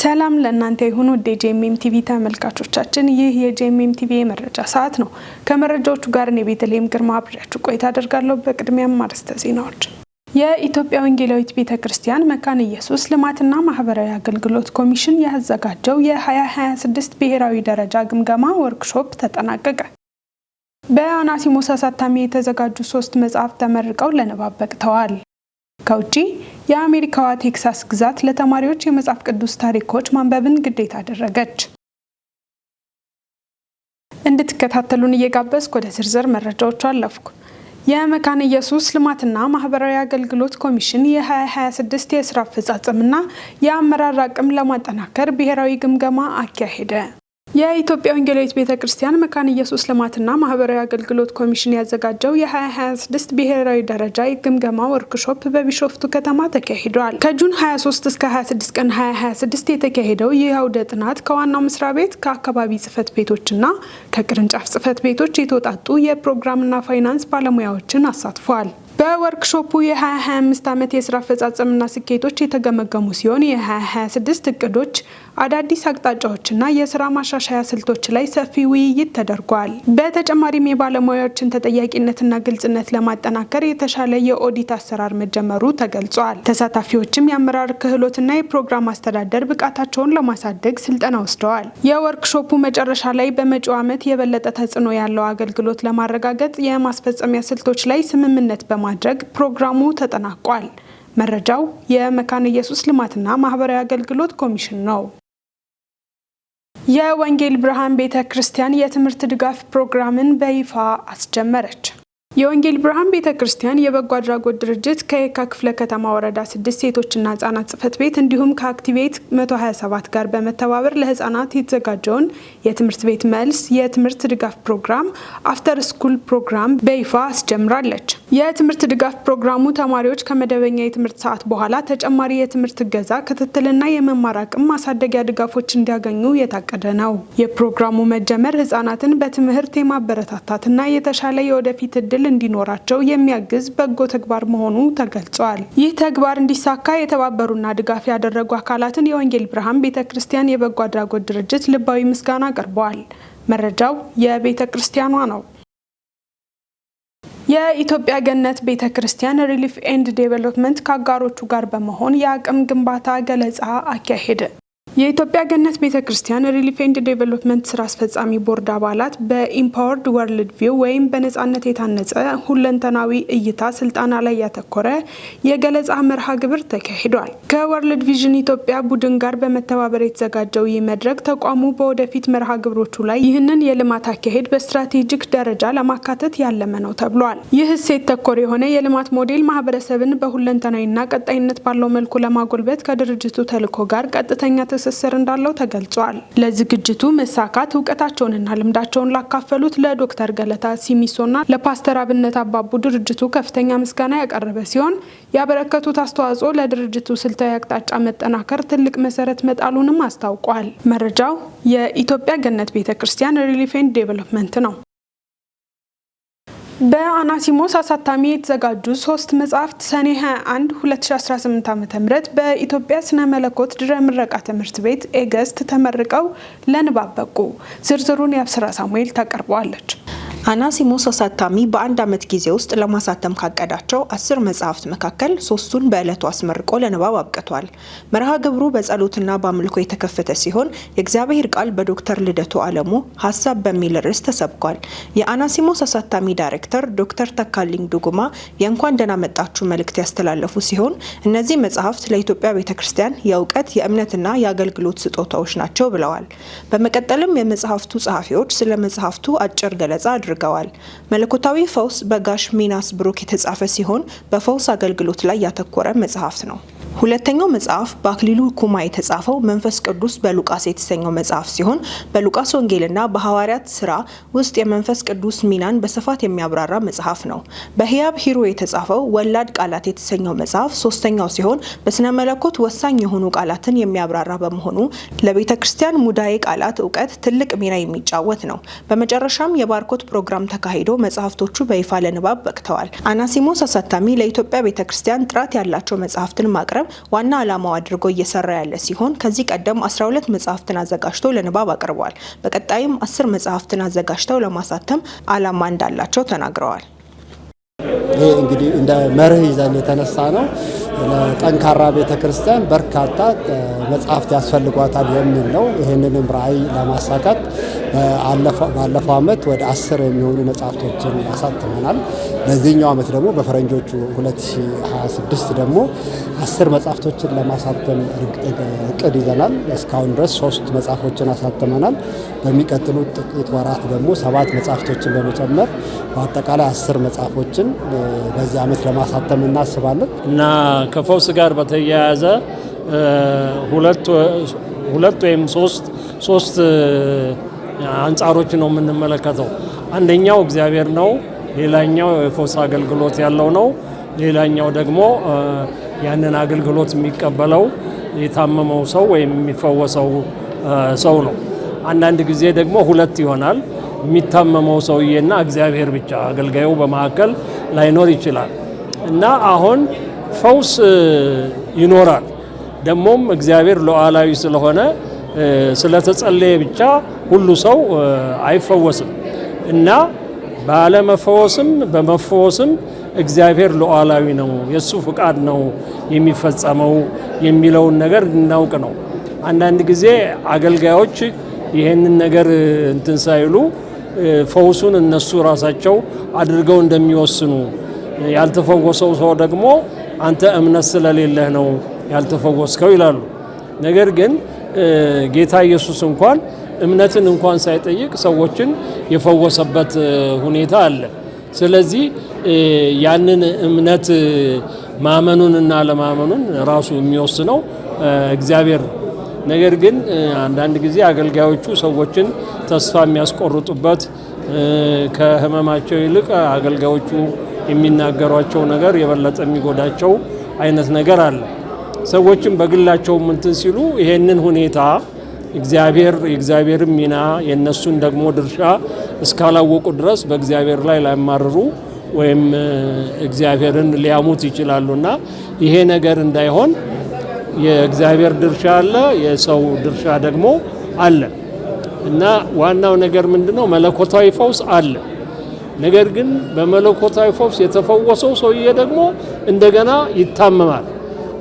ሰላም ለእናንተ ይሁን ውድ የጄኤምኤም ቲቪ ተመልካቾቻችን፣ ይህ የጄኤምኤም ቲቪ የመረጃ ሰዓት ነው። ከመረጃዎቹ ጋር እኔ ቤተልሔም ግርማ አብሬያችሁ ቆይታ አደርጋለሁ። በቅድሚያም አርዕስተ ዜናዎች። የኢትዮጵያ ወንጌላዊት ቤተክርስቲያን መካነ ኢየሱስ ልማትና ማህበራዊ አገልግሎት ኮሚሽን ያዘጋጀው የ2026 ብሔራዊ ደረጃ ግምገማ ወርክሾፕ ተጠናቀቀ። በአናሲሞስ አሳታሚ የተዘጋጁ 3 መጽሐፍት ተመርቀው ለንባብ በቅተዋል። ከውጪ የአሜሪካዋ ቴክሳስ ግዛት ለተማሪዎች የመጽሐፍ ቅዱስ ታሪኮች ማንበብን ግዴታ አደረገች። እንድትከታተሉን እየጋበዝኩ ወደ ዝርዝር መረጃዎቹ አለፍኩ። የመካነ ኢየሱስ ልማትና ማህበራዊ አገልግሎት ኮሚሽን የ2026 የስራ አፈጻጸምና የአመራር አቅም ለማጠናከር ብሔራዊ ግምገማ አካሄደ። የኢትዮጵያ ወንጌላዊት ቤተክርስቲያን መካነ ኢየሱስ ልማትና ማህበራዊ አገልግሎት ኮሚሽን ያዘጋጀው የ2026 ብሔራዊ ደረጃ ግምገማ ወርክሾፕ በቢሾፍቱ ከተማ ተካሂዷል። ከጁን 23 እስከ 26 ቀን 2026 የተካሄደው ይህ አውደ ጥናት ከዋናው መስሪያ ቤት፣ ከአካባቢ ጽህፈት ቤቶችና ከቅርንጫፍ ጽህፈት ቤቶች የተውጣጡ የፕሮግራምና ፋይናንስ ባለሙያዎችን አሳትፏል። በወርክሾፑ የ2025 ዓመት የስራ አፈጻጸምና ስኬቶች የተገመገሙ ሲሆን የ2026 እቅዶች፣ አዳዲስ አቅጣጫዎችና የስራ ማሻሻያ ስልቶች ላይ ሰፊ ውይይት ተደርጓል። በተጨማሪም የባለሙያዎችን ተጠያቂነትና ግልጽነት ለማጠናከር የተሻለ የኦዲት አሰራር መጀመሩ ተገልጿል። ተሳታፊዎችም የአመራር ክህሎትና የፕሮግራም አስተዳደር ብቃታቸውን ለማሳደግ ስልጠና ወስደዋል። የወርክሾፑ መጨረሻ ላይ በመጪው ዓመት የበለጠ ተጽዕኖ ያለው አገልግሎት ለማረጋገጥ የማስፈጸሚያ ስልቶች ላይ ስምምነት በማድረግ ፕሮግራሙ ተጠናቋል። መረጃው የመካነ ኢየሱስ ልማትና ማህበራዊ አገልግሎት ኮሚሽን ነው። የወንጌል ብርሃን ቤተክርስቲያን የትምህርት ድጋፍ ፕሮግራምን በይፋ አስጀመረች። የወንጌል ብርሃን ቤተክርስቲያን የበጎ አድራጎት ድርጅት ከየካ ክፍለ ከተማ ወረዳ 6 ሴቶችና ህጻናት ጽህፈት ቤት እንዲሁም ከአክቲቬት 127 ጋር በመተባበር ለህጻናት የተዘጋጀውን የትምህርት ቤት መልስ የትምህርት ድጋፍ ፕሮግራም አፍተር ስኩል ፕሮግራም በይፋ አስጀምራለች። የትምህርት ድጋፍ ፕሮግራሙ ተማሪዎች ከመደበኛ የትምህርት ሰዓት በኋላ ተጨማሪ የትምህርት እገዛ፣ ክትትልና የመማር አቅም ማሳደጊያ ድጋፎች እንዲያገኙ የታቀደ ነው። የፕሮግራሙ መጀመር ህጻናትን በትምህርት የማበረታታትና የተሻለ የወደፊት እድል እንዲኖራቸው የሚያግዝ በጎ ተግባር መሆኑ ተገልጿል። ይህ ተግባር እንዲሳካ የተባበሩና ድጋፍ ያደረጉ አካላትን የወንጌል ብርሃን ቤተክርስቲያን የበጎ አድራጎት ድርጅት ልባዊ ምስጋና አቅርበዋል። መረጃው የቤተክርስቲያኗ ነው። የኢትዮጵያ ገነት ቤተክርስቲያን ሪሊፍ ኤንድ ዴቨሎፕመንት ከአጋሮቹ ጋር በመሆን የአቅም ግንባታ ገለጻ አካሄደ። የኢትዮጵያ ገነት ቤተክርስቲያን ሪሊፍ ኤንድ ዴቨሎፕመንት ስራ አስፈጻሚ ቦርድ አባላት በኢምፓወርድ ወርልድ ቪው ወይም በነጻነት የታነጸ ሁለንተናዊ እይታ ስልጠና ላይ ያተኮረ የገለጻ መርሃ ግብር ተካሂዷል። ከወርልድ ቪዥን ኢትዮጵያ ቡድን ጋር በመተባበር የተዘጋጀው ይህ መድረክ ተቋሙ በወደፊት መርሃ ግብሮቹ ላይ ይህንን የልማት አካሄድ በስትራቴጂክ ደረጃ ለማካተት ያለመ ነው ተብሏል። ይህ እሴት ተኮር የሆነ የልማት ሞዴል ማህበረሰብን በሁለንተናዊና ቀጣይነት ባለው መልኩ ለማጎልበት ከድርጅቱ ተልዕኮ ጋር ቀጥተኛ ትስስር እንዳለው ተገልጿል። ለዝግጅቱ መሳካት እውቀታቸውንና ልምዳቸውን ላካፈሉት ለዶክተር ገለታ ሲሚሶና ለፓስተር አብነት አባቡ ድርጅቱ ከፍተኛ ምስጋና ያቀረበ ሲሆን ያበረከቱት አስተዋጽኦ ለድርጅቱ ስልታዊ አቅጣጫ መጠናከር ትልቅ መሰረት መጣሉንም አስታውቋል። መረጃው የኢትዮጵያ ገነት ቤተክርስቲያን ሪሊፍ ኤንድ ዴቨሎፕመንት ነው። በአናሲሞስ አሳታሚ የተዘጋጁ 3 መጽሐፍት ሰኔ 21 2018 ዓ.ም በኢትዮጵያ ስነ መለኮት ድህረ ምረቃ ትምህርት ቤት ኤገስት ተመርቀው ለንባብ በቁ። ዝርዝሩን የአብስራ ሳሙኤል ታቀርበዋለች። አናሲሞስ አሳታሚ በአንድ ዓመት ጊዜ ውስጥ ለማሳተም ካቀዳቸው 10 መጽሐፍት መካከል 3ቱን በዕለቱ አስመርቆ ለንባብ አብቅቷል። መርሃ ግብሩ በጸሎትና በአምልኮ የተከፈተ ሲሆን የእግዚአብሔር ቃል በዶክተር ልደቱ አለሙ ሀሳብ በሚል ርዕስ ተሰብኳል። የአናሲሞስ አሳታሚ ዳይሬክተር ዶክተር ተካልኝ ዱጉማ የእንኳን ደህና መጣችሁ መልእክት ያስተላለፉ ሲሆን እነዚህ መጽሐፍት ለኢትዮጵያ ቤተክርስቲያን የእውቀት የእምነትና የአገልግሎት ስጦታዎች ናቸው ብለዋል። በመቀጠልም የመጽሐፍቱ ጸሐፊዎች ስለ መጽሐፍቱ አጭር ገለጻ አድርገዋል። መለኮታዊ ፈውስ በጋሽ ሚናስ ብሩክ የተጻፈ ሲሆን በፈውስ አገልግሎት ላይ ያተኮረ መጽሐፍ ነው። ሁለተኛው መጽሐፍ በአክሊሉ ኩማ የተጻፈው መንፈስ ቅዱስ በሉቃስ የተሰኘው መጽሐፍ ሲሆን በሉቃስ ወንጌልና በሐዋርያት ስራ ውስጥ የመንፈስ ቅዱስ ሚናን በስፋት የሚያብራራ መጽሐፍ ነው። በህያብ ሂሩ የተጻፈው ወላድ ቃላት የተሰኘው መጽሐፍ ሶስተኛው ሲሆን በስነ መለኮት ወሳኝ የሆኑ ቃላትን የሚያብራራ በመሆኑ ለቤተ ክርስቲያን ሙዳዬ ቃላት እውቀት ትልቅ ሚና የሚጫወት ነው። በመጨረሻም የባርኮት ፕሮግራም ተካሂዶ መጽሐፍቶቹ በይፋ ለንባብ በቅተዋል። አናሲሞስ አሳታሚ ለኢትዮጵያ ቤተ ክርስቲያን ጥራት ያላቸው መጽሐፍትን ማቅረብ በማቅረብ ዋና ዓላማው አድርጎ እየሰራ ያለ ሲሆን ከዚህ ቀደም 12 መጽሐፍትን አዘጋጅቶ ለንባብ አቅርቧል። በቀጣይም 10 መጽሐፍትን አዘጋጅተው ለማሳተም ዓላማ እንዳላቸው ተናግረዋል። ይሄ እንግዲህ እንደ መርህ ይዘን የተነሳ ነው። ለጠንካራ ቤተክርስቲያን በርካታ መጽሐፍት ያስፈልጓታል የሚል ነው። ይህንንም ራዕይ ለማሳካት ባለፈው ዓመት ወደ 10 የሚሆኑ መጽሐፍቶችን ያሳትመናል። ለዚህኛው ዓመት ደግሞ በፈረንጆቹ 2026 ደግሞ 10 መጽሐፍቶችን ለማሳተም እቅድ ይዘናል። እስካሁን ድረስ 3 መጽሐፎችን አሳትመናል። በሚቀጥሉት ጥቂት ወራት ደግሞ 7 መጽሐፍቶችን በመጨመር በአጠቃላይ 10 መጽሐፎችን በዚህ ዓመት ለማሳተም እናስባለን እና ከፈውስ ጋር በተያያዘ ሁለት ወይም ሶስት አንጻሮች ነው የምንመለከተው። አንደኛው እግዚአብሔር ነው፣ ሌላኛው የፈውስ አገልግሎት ያለው ነው፣ ሌላኛው ደግሞ ያንን አገልግሎት የሚቀበለው የታመመው ሰው ወይም የሚፈወሰው ሰው ነው። አንዳንድ ጊዜ ደግሞ ሁለት ይሆናል። የሚታመመው ሰውዬና እግዚአብሔር ብቻ፣ አገልጋዩ በመካከል ላይኖር ይችላል እና አሁን ፈውስ ይኖራል። ደግሞም እግዚአብሔር ሉዓላዊ ስለሆነ ስለተጸለየ ብቻ ሁሉ ሰው አይፈወስም እና ባለመፈወስም በመፈወስም እግዚአብሔር ሉዓላዊ ነው፣ የሱ ፍቃድ ነው የሚፈጸመው የሚለውን ነገር እናውቅ ነው። አንዳንድ ጊዜ አገልጋዮች ይሄንን ነገር እንትን ሳይሉ ፈውሱን እነሱ ራሳቸው አድርገው እንደሚወስኑ፣ ያልተፈወሰው ሰው ደግሞ አንተ እምነት ስለሌለህ ነው ያልተፈወስከው ይላሉ። ነገር ግን ጌታ ኢየሱስ እንኳን እምነትን እንኳን ሳይጠይቅ ሰዎችን የፈወሰበት ሁኔታ አለ። ስለዚህ ያንን እምነት ማመኑንና ለማመኑን ራሱ የሚወስነው እግዚአብሔር። ነገር ግን አንዳንድ ጊዜ አገልጋዮቹ ሰዎችን ተስፋ የሚያስቆርጡበት ከህመማቸው ይልቅ አገልጋዮቹ የሚናገሯቸው ነገር የበለጠ የሚጎዳቸው አይነት ነገር አለ። ሰዎችም በግላቸው እንትን ሲሉ ይሄንን ሁኔታ የእግዚአብሔርን ሚና የነሱን ደግሞ ድርሻ እስካላወቁ ድረስ በእግዚአብሔር ላይ ላይማርሩ ወይም እግዚአብሔርን ሊያሙት ይችላሉና ይሄ ነገር እንዳይሆን የእግዚአብሔር ድርሻ አለ፣ የሰው ድርሻ ደግሞ አለ እና ዋናው ነገር ምንድነው? መለኮታዊ ፈውስ አለ። ነገር ግን በመለኮታዊ ፈውስ የተፈወሰው ሰውዬ ደግሞ እንደገና ይታመማል።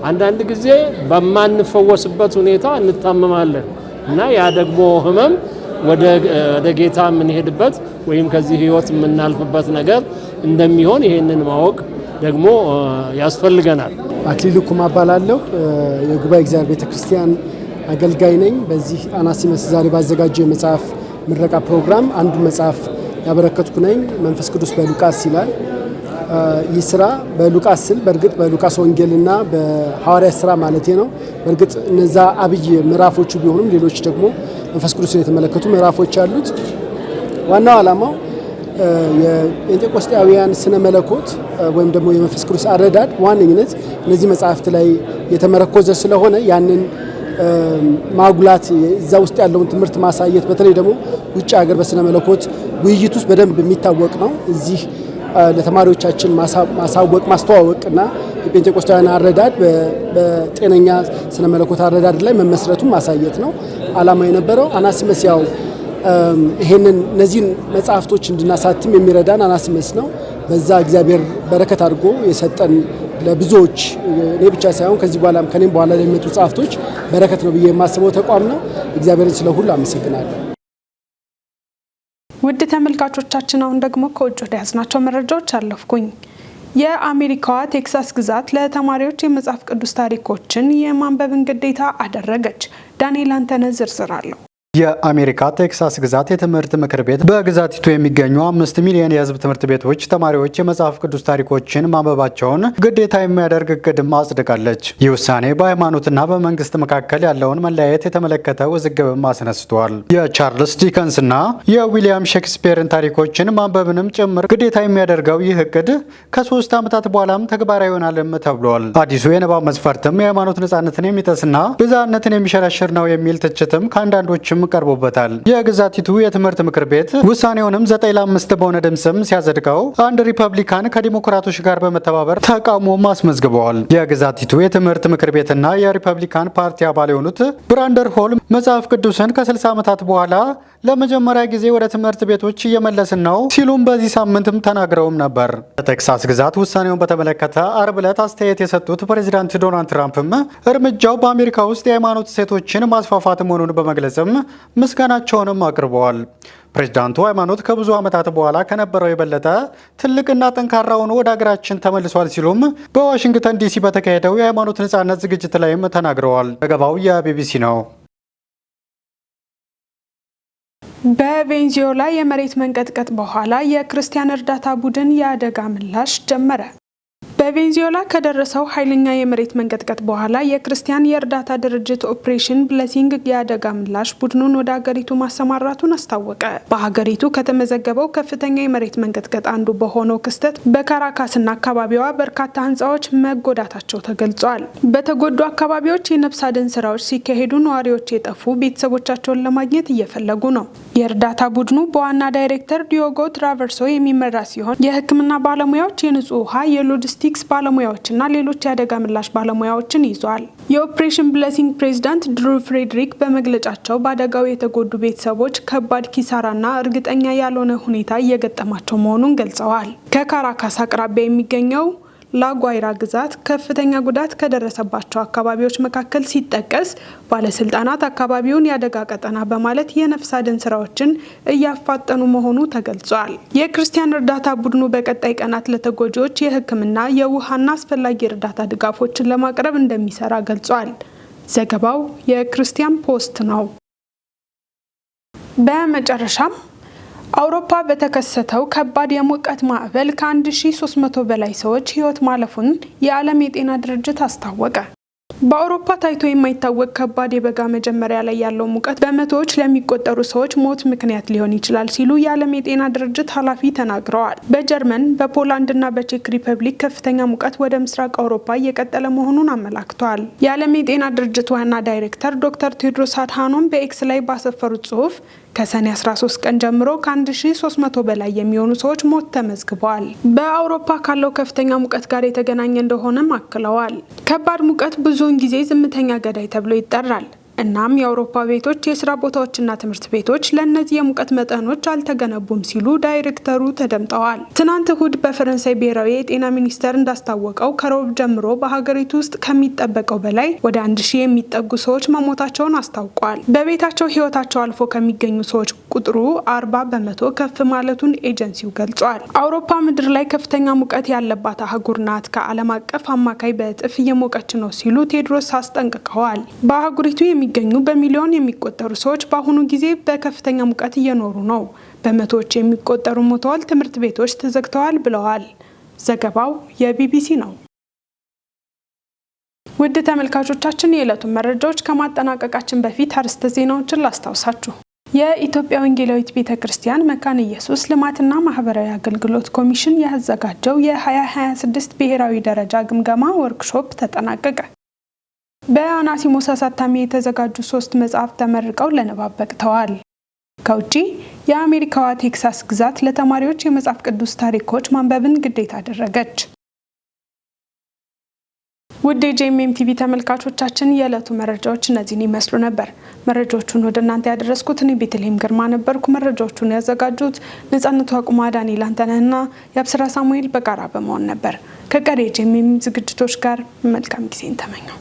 አንዳንድ ጊዜ በማንፈወስበት ሁኔታ እንታመማለን እና ያ ደግሞ ህመም ወደ ጌታ የምንሄድበት ወይም ከዚህ ህይወት የምናልፍበት ነገር እንደሚሆን ይሄንን ማወቅ ደግሞ ያስፈልገናል። አክሊሉ ኩማ እባላለሁ። የጉባኤ እግዚአብሔር ቤተክርስቲያን አገልጋይ ነኝ። በዚህ አናሲመስ ዛሬ ባዘጋጀው የመጽሐፍ ምረቃ ፕሮግራም አንዱ መጽሐፍ ያበረከትኩ ነኝ። መንፈስ ቅዱስ በሉቃስ ይላል። ይህ ስራ በሉቃስ ስል በእርግጥ በሉቃስ ወንጌልና በሐዋርያት ስራ ማለቴ ነው። በእርግጥ እነዛ አብይ ምዕራፎቹ ቢሆኑም ሌሎች ደግሞ መንፈስ ቅዱስን የተመለከቱ ምዕራፎች አሉት። ዋናው ዓላማው የጴንጤቆስጣውያን ስነ መለኮት ወይም ደግሞ የመንፈስ ቅዱስ አረዳድ ዋነኝነት እነዚህ መጽሐፍት ላይ የተመረኮዘ ስለሆነ ያንን ማጉላት፣ እዛ ውስጥ ያለውን ትምህርት ማሳየት፣ በተለይ ደግሞ ውጭ ሀገር በስነ መለኮት ውይይት ውስጥ በደንብ የሚታወቅ ነው። እዚህ ለተማሪዎቻችን ማሳወቅ ማስተዋወቅና የጴንጤቆስጣውያን አረዳድ በጤነኛ ስነ መለኮት አረዳድ ላይ መመስረቱን ማሳየት ነው ዓላማ የነበረው። አናሲመስ ያው ይሄንን እነዚህን መጽሐፍቶች እንድናሳትም የሚረዳን አናሲመስ ነው። በዛ እግዚአብሔር በረከት አድርጎ የሰጠን ለብዙዎች እኔ ብቻ ሳይሆን ከዚህ በኋላም ከኔም በኋላ ለሚመጡ መጽሐፍቶች በረከት ነው ብዬ የማስበው ተቋም ነው። እግዚአብሔርን ስለ ሁሉ አመሰግናለሁ። ውድ ተመልካቾቻችን አሁን ደግሞ ከውጭ ወደ ያዝናቸው መረጃዎች አለፍኩኝ። የአሜሪካዋ ቴክሳስ ግዛት ለተማሪዎች የመጽሐፍ ቅዱስ ታሪኮችን የማንበብን ግዴታ አደረገች። ዳንኤል አንተነህ ዝርዝር አለው። የአሜሪካ ቴክሳስ ግዛት የትምህርት ምክር ቤት በግዛቲቱ የሚገኙ 5 ሚሊዮን የሕዝብ ትምህርት ቤቶች ተማሪዎች የመጽሐፍ ቅዱስ ታሪኮችን ማንበባቸውን ግዴታ የሚያደርግ እቅድም አጽድቃለች። ይህ ውሳኔ በሃይማኖትና በመንግስት መካከል ያለውን መለያየት የተመለከተ ውዝግብም አስነስቷል። የቻርልስ ዲከንስና የዊሊያም ሼክስፒርን ታሪኮችን ማንበብንም ጭምር ግዴታ የሚያደርገው ይህ እቅድ ከ3 ዓመታት በኋላም ተግባራዊ ይሆናልም ተብሏል። አዲሱ የንባብ መስፈርትም የሃይማኖት ነጻነትን የሚጥስና ብዝሃነትን የሚሸረሽር ነው የሚል ትችትም ከአንዳንዶችም ቀርቦበታል። የግዛቲቱ የትምህርት ምክር ቤት ውሳኔውንም 9-5 በሆነ ድምፅም ሲያጸድቀው አንድ ሪፐብሊካን ከዲሞክራቶች ጋር በመተባበር ተቃውሞ አስመዝግበዋል። የግዛቲቱ የትምህርት ምክር ቤትና የሪፐብሊካን ፓርቲ አባል የሆኑት ብራንደር ሆል መጽሐፍ ቅዱስን ከ60 ዓመታት በኋላ ለመጀመሪያ ጊዜ ወደ ትምህርት ቤቶች እየመለስን ነው ሲሉም በዚህ ሳምንትም ተናግረውም ነበር። በቴክሳስ ግዛት ውሳኔውን በተመለከተ አርብ ዕለት አስተያየት የሰጡት ፕሬዚዳንት ዶናልድ ትራምፕም እርምጃው በአሜሪካ ውስጥ የሃይማኖት እሴቶችን ማስፋፋት መሆኑን በመግለጽም ምስጋናቸውንም አቅርበዋል። ፕሬዚዳንቱ ሃይማኖት ከብዙ ዓመታት በኋላ ከነበረው የበለጠ ትልቅና ጠንካራ ሆኖ ወደ ሀገራችን ተመልሷል ሲሉም በዋሽንግተን ዲሲ በተካሄደው የሃይማኖት ነጻነት ዝግጅት ላይም ተናግረዋል። ዘገባው የቢቢሲ ነው። በቬንዙዌላ የመሬት መንቀጥቀጥ በኋላ የክርስቲያን እርዳታ ቡድን የአደጋ ምላሽ ጀመረ። በቬንዙዌላ ከደረሰው ኃይለኛ የመሬት መንቀጥቀጥ በኋላ የክርስቲያን የእርዳታ ድርጅት ኦፕሬሽን ብሌሲንግ የአደጋ ምላሽ ቡድኑን ወደ ሀገሪቱ ማሰማራቱን አስታወቀ። በሀገሪቱ ከተመዘገበው ከፍተኛ የመሬት መንቀጥቀጥ አንዱ በሆነው ክስተት በካራካስና አካባቢዋ በርካታ ህንፃዎች መጎዳታቸው ተገልጿል። በተጎዱ አካባቢዎች የነፍስ አድን ስራዎች ሲካሄዱ ነዋሪዎች የጠፉ ቤተሰቦቻቸውን ለማግኘት እየፈለጉ ነው። የእርዳታ ቡድኑ በዋና ዳይሬክተር ዲዮጎ ትራቨርሶ የሚመራ ሲሆን የሕክምና ባለሙያዎች፣ የንጹህ ውሃ፣ የሎጂስቲክስ ባለሙያዎችና ሌሎች የአደጋ ምላሽ ባለሙያዎችን ይዟል። የኦፕሬሽን ብሌሲንግ ፕሬዚዳንት ድሩ ፍሬድሪክ በመግለጫቸው በአደጋው የተጎዱ ቤተሰቦች ከባድ ኪሳራና እርግጠኛ ያልሆነ ሁኔታ እየገጠማቸው መሆኑን ገልጸዋል። ከካራካስ አቅራቢያ የሚገኘው ላጓይራ ግዛት ከፍተኛ ጉዳት ከደረሰባቸው አካባቢዎች መካከል ሲጠቀስ ባለስልጣናት አካባቢውን የአደጋ ቀጠና በማለት የነፍስ አድን ስራዎችን እያፋጠኑ መሆኑ ተገልጿል። የክርስቲያን እርዳታ ቡድኑ በቀጣይ ቀናት ለተጎጂዎች የሕክምና የውሃና አስፈላጊ እርዳታ ድጋፎችን ለማቅረብ እንደሚሰራ ገልጿል። ዘገባው የክርስቲያን ፖስት ነው። በመጨረሻም አውሮፓ በተከሰተው ከባድ የሙቀት ማዕበል ከ1300 በላይ ሰዎች ሕይወት ማለፉን የዓለም የጤና ድርጅት አስታወቀ። በአውሮፓ ታይቶ የማይታወቅ ከባድ የበጋ መጀመሪያ ላይ ያለው ሙቀት በመቶዎች ለሚቆጠሩ ሰዎች ሞት ምክንያት ሊሆን ይችላል ሲሉ የዓለም የጤና ድርጅት ኃላፊ ተናግረዋል። በጀርመን፣ በፖላንድና በቼክ ሪፐብሊክ ከፍተኛ ሙቀት ወደ ምስራቅ አውሮፓ እየቀጠለ መሆኑን አመላክተዋል። የዓለም የጤና ድርጅት ዋና ዳይሬክተር ዶክተር ቴድሮስ አድሃኖም በኤክስ ላይ ባሰፈሩት ጽሑፍ ከሰኔ 13 ቀን ጀምሮ ከ1300 በላይ የሚሆኑ ሰዎች ሞት ተመዝግበዋል። በአውሮፓ ካለው ከፍተኛ ሙቀት ጋር የተገናኘ እንደሆነም አክለዋል። ከባድ ሙቀት ብዙውን ጊዜ ዝምተኛ ገዳይ ተብሎ ይጠራል። እናም የአውሮፓ ቤቶች፣ የስራ ቦታዎችና ትምህርት ቤቶች ለእነዚህ የሙቀት መጠኖች አልተገነቡም ሲሉ ዳይሬክተሩ ተደምጠዋል። ትናንት እሁድ በፈረንሳይ ብሔራዊ የጤና ሚኒስቴር እንዳስታወቀው ከረቡዕ ጀምሮ በሀገሪቱ ውስጥ ከሚጠበቀው በላይ ወደ 1000 የሚጠጉ ሰዎች መሞታቸውን አስታውቋል። በቤታቸው ህይወታቸው አልፎ ከሚገኙ ሰዎች ቁጥሩ 40 በመቶ ከፍ ማለቱን ኤጀንሲው ገልጿል። አውሮፓ ምድር ላይ ከፍተኛ ሙቀት ያለባት አህጉር ናት፣ ከዓለም አቀፍ አማካይ በእጥፍ እየሞቀች ነው ሲሉ ቴድሮስ አስጠንቅቀዋል። በአህጉሪቱ የሚገኙ በሚሊዮን የሚቆጠሩ ሰዎች በአሁኑ ጊዜ በከፍተኛ ሙቀት እየኖሩ ነው። በመቶዎች የሚቆጠሩ ሞተዋል፣ ትምህርት ቤቶች ተዘግተዋል ብለዋል። ዘገባው የቢቢሲ ነው። ውድ ተመልካቾቻችን የዕለቱን መረጃዎች ከማጠናቀቃችን በፊት አርዕስተ ዜናዎችን ላስታውሳችሁ። የኢትዮጵያ ወንጌላዊት ቤተክርስቲያን መካነ ኢየሱስ ልማትና ማህበራዊ አገልግሎት ኮሚሽን ያዘጋጀው የ2026 ብሔራዊ ደረጃ ግምገማ ወርክሾፕ ተጠናቀቀ። በአናሲሞስ አሳታሚ የተዘጋጁ 3 መጽሐፍት ተመርቀው ለንባብ በቅተዋል። ከውጪ የአሜሪካዋ ቴክሳስ ግዛት ለተማሪዎች የመጽሐፍ ቅዱስ ታሪኮች ማንበብን ግዴታ አደረገች። ውድ የጄኤምኤም ቲቪ ተመልካቾቻችን የዕለቱ መረጃዎች እነዚህን ይመስሉ ነበር። መረጃዎቹን ወደ እናንተ ያደረስኩት እኔ ቤተልሔም ግርማ ነበርኩ። መረጃዎቹን ያዘጋጁት ነጻነቱ አቁማ፣ ዳንኤል አንተነህና የአብስራ ሳሙኤል በጋራ በመሆን ነበር። ከቀሪ የጄኤምኤም ዝግጅቶች ጋር መልካም ጊዜን ተመኘው።